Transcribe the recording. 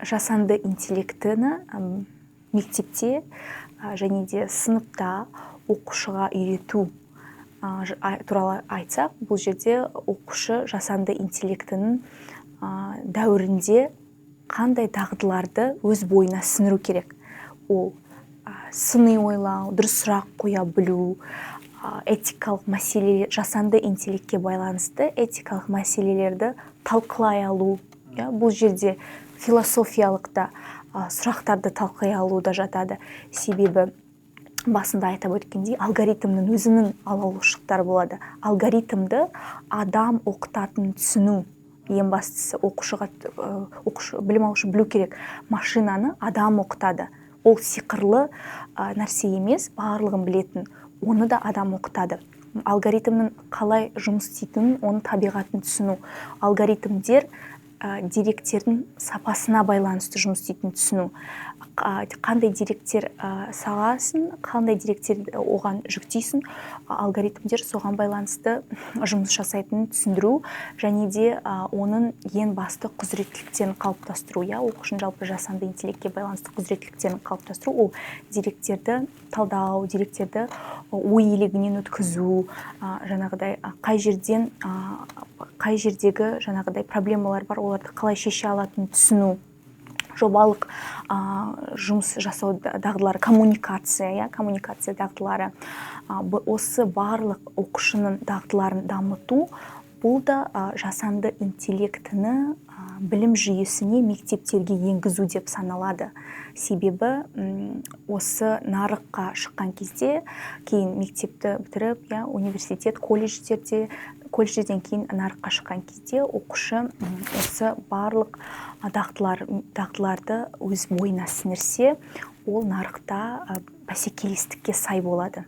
жасанды интеллектіні мектепте және де сыныпта оқушыға үйрету туралы айтсақ, бұл жерде оқушы жасанды интеллектінің дәуірінде қандай дағдыларды өз бойына сіңіру керек. Ол сыни ойлау, дұрыс сұрақ қоя білу, этикалық мәселе, жасанды интеллектке байланысты этикалық мәселелерді талқылай алу. Бұл жерде философиялық та сұрақтарды талқылай алу да жатады. Себебі басында айтып өткендей, алгоритмнің өзінің алалаушылықтары болады. Алгоритмді адам оқытатын түсіну. Ең бастысы білім алушы білу керек. Машинаны адам оқытады. Ол сиқырлы нәрсе емес, барлығын білетін. Оны да адам оқытады. Алгоритмнің қалай жұмыс істейтінін, оның табиғатын түсіну. Алгоритмдер деректердің сапасына байланысты жұмыс істейтінін түсіну. Қандай деректер саласың, қандай деректер оған жүктейсің, алгоритмдер соған байланысты жұмыс жасайтынын түсіндіру, және де оның ең басты құзыреттіліктерін қалыптастыру. Оқушының жалпы жасанды интеллектке байланысты құзыреттіліктерін қалыптастыру, ол деректерді талдау, деректерді ой елегінен өткізу, жаңағыдай қай жердегі жаңағыдай проблемалар бар, оларды қалай шеше алатынын түсіну. Жобалық жұмыс жасау дағдылары, коммуникация дағдылары. Осы барлық оқушының дағдыларын дамыту, бұл да жасанды интеллектіні білім жүйесіне мектептерге енгізу деп саналады. Себебі осы нарыққа шыққан кезде, кейін мектепті бітіріп, университет, колледжден кейін нарыққа шыққан кезде оқушы осы барлық дағдыларды өз бойына сіңірсе, ол нарықта бәсекелестікке сай болады.